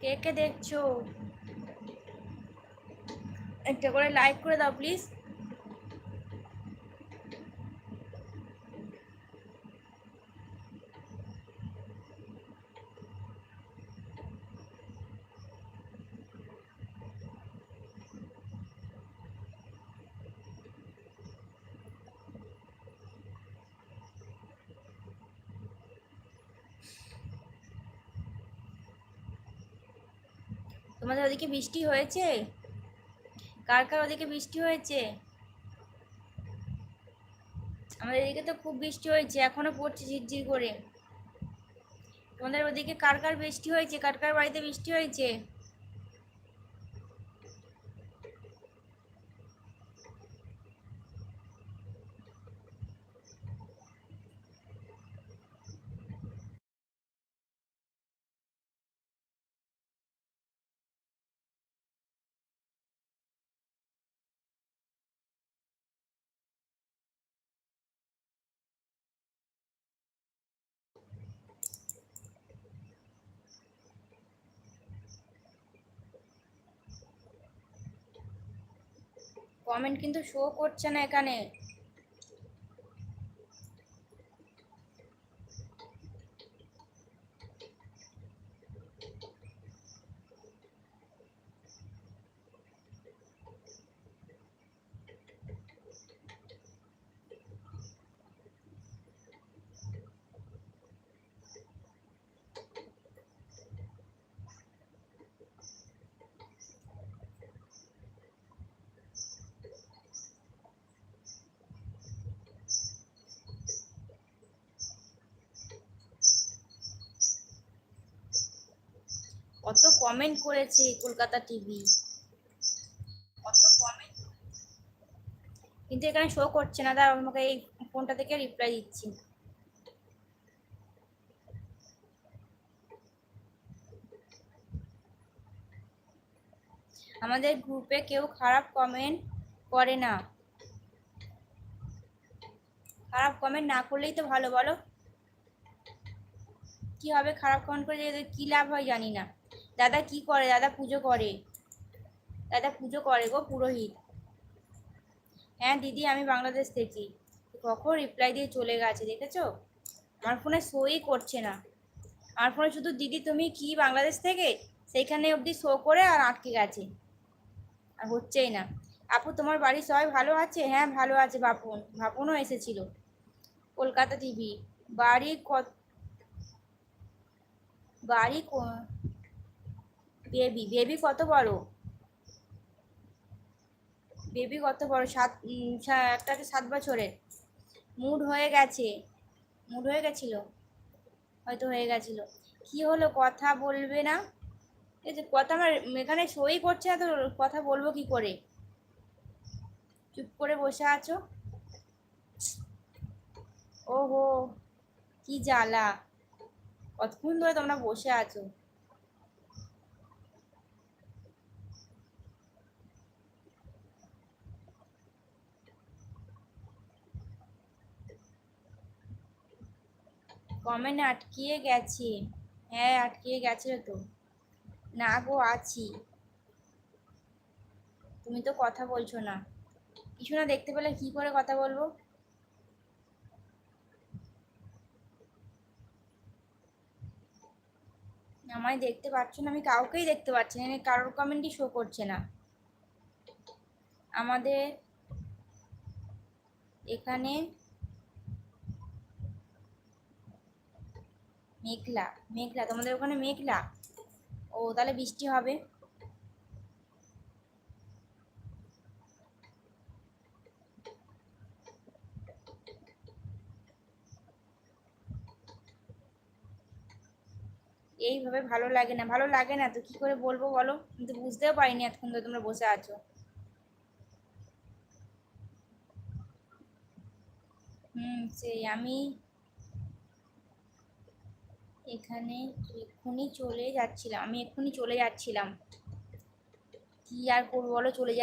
কে কে দেখছো? একটা করে লাইক করে দাও প্লিজ। তোমাদের ওদিকে বৃষ্টি হয়েছে? কার কার ওদিকে বৃষ্টি হয়েছে? আমাদের এদিকে তো খুব বৃষ্টি হয়েছে, এখনো পড়ছে ঝিরঝির করে। তোমাদের ওদিকে কার কার বৃষ্টি হয়েছে? কার কার বাড়িতে বৃষ্টি হয়েছে? কমেন্ট কিন্তু শো করছে না এখানে। কত কমেন্ট করেছে কলকাতা টিভি, কত কমেন্ট, কিন্তু এখানে শো করছে না। দাঁড়াও, আমাকে এই ফোনটা থেকে রিপ্লাই দিচ্ছি। আমাদের গ্রুপে কেউ খারাপ কমেন্ট করে না। খারাপ কমেন্ট না করলেই তো ভালো, বলো। কি হবে খারাপ কমেন্ট করে, যে কি লাভ হয় জানি না। দাদা কি করে? দাদা পুজো করে। দাদা পুজো করে গো, পুরোহিত। হ্যাঁ দিদি, আমি বাংলাদেশ থেকে। কখন রিপ্লাই দিয়ে চলে গেছে, দেখেছো? আমার ফোনে শোই করছে না। আমার ফোনে শুধু দিদি তুমি কি বাংলাদেশ থেকে সেইখানে অবধি শো করে আর আটকে গেছে, আর হচ্ছেই না। আপু তোমার বাড়ির সবাই ভালো আছে? হ্যাঁ ভালো আছে। বাপন, বাপনও এসেছিল। কলকাতা টিভি। বাড়ি কত? বাড়ি বেবি, বেবি কত বড়? বেবি কত বড়? একটাতে 7 বছরের। মুড হয়ে গেছে। মুড হয়ে গেছিল, হয়তো হয়ে গেছিল। কি হলো, কথা বলবে না? এই যে কথা আমার এখানে সই করছে না, তো কথা বলবো কি করে? চুপ করে বসে আছো। ওহো, কি জ্বালা! কতক্ষণ ধরে তোমরা বসে আছো? কমেন্ট আটকিয়ে গেছে। হ্যাঁ আটকিয়ে গেছিল তো। না গো, আছি। তুমি তো কথা বলছো না। কিছু না দেখতে পেলে কি করে কথা বলবো? আমায় দেখতে পাচ্ছ না? আমি কাউকেই দেখতে পাচ্ছি না, কারোর কমেন্টই শো করছে না আমাদের এখানে। মেঘলা। মেঘলা? তোমাদের ওখানে মেঘলা? ও, তাহলে বৃষ্টি হবে। এইভাবে ভালো লাগে না, ভালো লাগে না তো কি করে বলবো বলো? কিন্তু বুঝতেও পারিনি এতক্ষণ ধরে তোমরা বসে আছো। সেই আমি এখানে এক্ষুনি চলে যাচ্ছিলাম। কি আর করবো বলো, চলে যাচ্ছি।